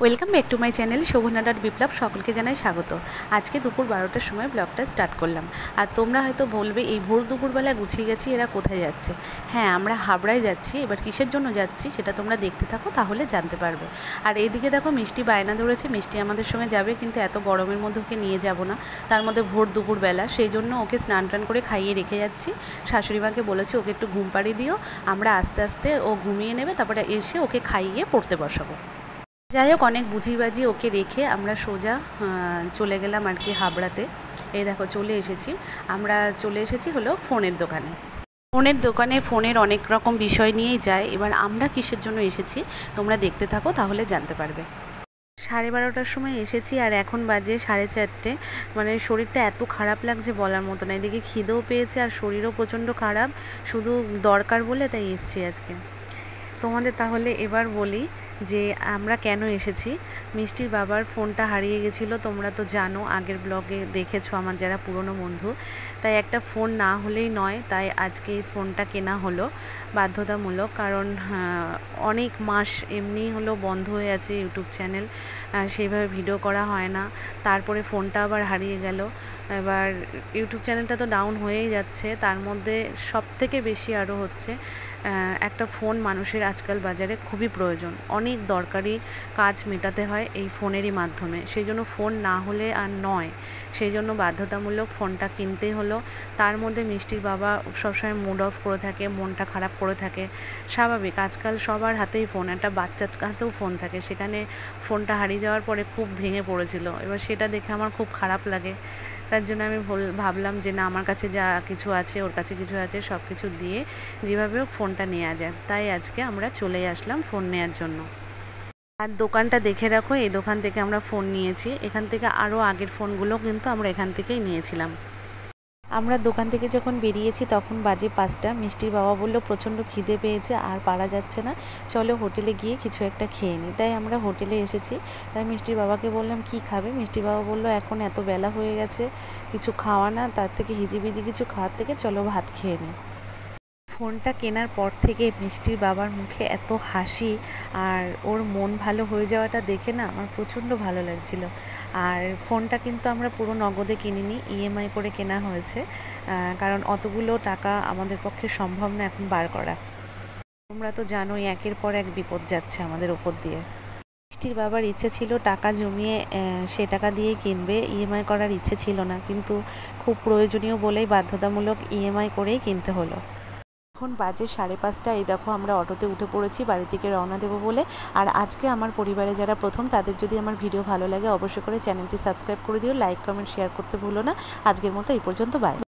Welcome back to my channel Shobhana Biplab. সকলকে জানাই স্বাগত। আজকে দুপুর 12টার সময় ব্লগটা স্টার্ট করলাম। আর তোমরা হয়তো বলবে এই ভোর দুপুরবেলা গুছিয়ে গেছি, এরা কোথায় যাচ্ছে। হ্যাঁ, আমরা হাবড়ায় যাচ্ছি। এবার কিসের জন্য যাচ্ছি সেটা তোমরা দেখতে থাকো, তাহলে জানতে পারবে। আর এইদিকে দেখো, মিষ্টি বায়না ধরেছে, মিষ্টি আমাদের সঙ্গে যাবে, কিন্তু এত গরমের মধ্যে ওকে নিয়ে যাব না, তার মধ্যে ভোর দুপুরবেলা। সেই জন্য ওকে স্নান টান করে খাইয়ে রেখে যাচ্ছি। শাশুড়ি মাকে বলেছি ওকে একটু ঘুম পাড়িয়ে দিও, আমরা আস্তে আস্তে ও ঘুমিয়ে নেবে, তারপরে এসে ওকে খাইয়ে পড়তে বসাবো। যাই হোক, অনেক বুঝিবাজি ওকে রেখে আমরা সোজা চলে গেলাম আর কি হাবড়াতে। এই দেখো চলে এসেছি। আমরা চলে এসেছি হলো ফোনের দোকানে। ফোনের অনেক রকম বিষয় নিয়েই যায়। এবার আমরা কিসের জন্য এসেছি তোমরা দেখতে থাকো, তাহলে জানতে পারবে। 12:30টার সময় এসেছি আর এখন বাজে 4:30। মানে শরীরটা এত খারাপ লাগছে বলার মতো না। এদিকে খিদেও পেয়েছে আর শরীরও প্রচণ্ড খারাপ, শুধু দরকার বলে তাই এসছি আজকে। তোমাদের তাহলে এবার বলি যে আমরা কেন এসেছি। মিষ্টির বাবার ফোনটা হারিয়ে গেছিলো, তোমরা তো জানো, আগের ব্লগে দেখেছো আমার যারা পুরনো বন্ধু। তাই একটা ফোন না হলেই নয়, তাই আজকে এই ফোনটা কেনা হলো বাধ্যতামূলক। কারণ অনেক মাস এমনি হলো বন্ধ হয়ে আছে ইউটিউব চ্যানেল, সেইভাবে ভিডিও করা হয় না। তারপরে ফোনটা আবার হারিয়ে গেল। এবার ইউটিউব চ্যানেলটা তো ডাউন হয়েই যাচ্ছে, তার মধ্যে সবথেকে বেশি আরও হচ্ছে একটা ফোন মানুষের আজকাল বাজারে খুবই প্রয়োজন। অনেক দরকারি কাজ মেটাতে হয় এই ফোনেরই মাধ্যমে। সেই জন্য ফোন না হলে আর নয়, সেই জন্য বাধ্যতামূলক ফোনটা কিনতেই হলো। তার মধ্যে মিষ্টির বাবা সবসময় মুড অফ করে থাকে, মনটা খারাপ করে থাকে, স্বাভাবিক। আজকাল সবার হাতেই ফোন, একটা বাচ্চার হাতেও ফোন থাকে। সেখানে ফোনটা হারিয়ে যাওয়ার পরে খুব ভেঙে পড়েছিল। এবার সেটা দেখে আমার খুব খারাপ লাগে। তার জন্য আমি ভাবলাম যে না, আমার কাছে যা কিছু আছে ওর কাছে কিছু আছে, সব কিছু দিয়ে যেভাবে হোক ফোনটা নেওয়া যায়। তাই আজকে আমরা চলে আসলাম ফোন নেওয়ার জন্য। আর দোকানটা দেখে রাখো, এই দোকান থেকে আমরা ফোন নিয়েছি। এখান থেকে আরও আগের ফোনগুলো কিন্তু আমরা এখান থেকেই নিয়েছিলাম। আমরা দোকান থেকে যখন বেরিয়েছি তখন বাজে 5টা। মিষ্টির বাবা বলল প্রচণ্ড খিদে পেয়েছে, আর পারা যাচ্ছে না, চলো হোটেলে গিয়ে কিছু একটা খেয়ে নিই। তাই আমরা হোটেলে এসেছি। তাই মিষ্টির বাবাকে বললাম কি খাবে। মিষ্টির বাবা বলল এখন এত বেলা হয়ে গেছে, কিছু খাওয়া না, তার থেকে হিজিবিজি কিছু খাওয়ার থেকে চলো ভাত খেয়ে নিই। ফোনটা কেনার পর থেকে মিষ্টির বাবার মুখে এত হাসি আর ওর মন ভালো হয়ে যাওয়াটা দেখে না আমার প্রচণ্ড ভালো লাগছিল। আর ফোনটা কিন্তু আমরা পুরো নগদে কিনিনি, ইএমআই করে কেনা হয়েছে, কারণ অতগুলো টাকা আমাদের পক্ষে সম্ভব না এখন বার করা। তোমরা তো জানোই একের পর এক বিপদ যাচ্ছে আমাদের ওপর দিয়ে। মিষ্টির বাবার ইচ্ছে ছিল টাকা জমিয়ে সে টাকা দিয়েই কিনবে, ইএমআই করার ইচ্ছে ছিল না, কিন্তু খুব প্রয়োজনীয় বলেই বাধ্যতামূলক ইএমআই করেই কিনতে হলো। এখন বাজে 5:30। এই দেখো আমরা অটোতে উঠে পড়েছি বাড়ি থেকে রওনা দেবো বলে। আর আজকে আমার পরিবারে যারা প্রথম, তাদের যদি আমার ভিডিও ভালো লাগে অবশ্যই করে চ্যানেলটি সাবস্ক্রাইব করে দিও, লাইক কমেন্ট শেয়ার করতে ভুলো না। আজকের মতো এই পর্যন্ত, বাই।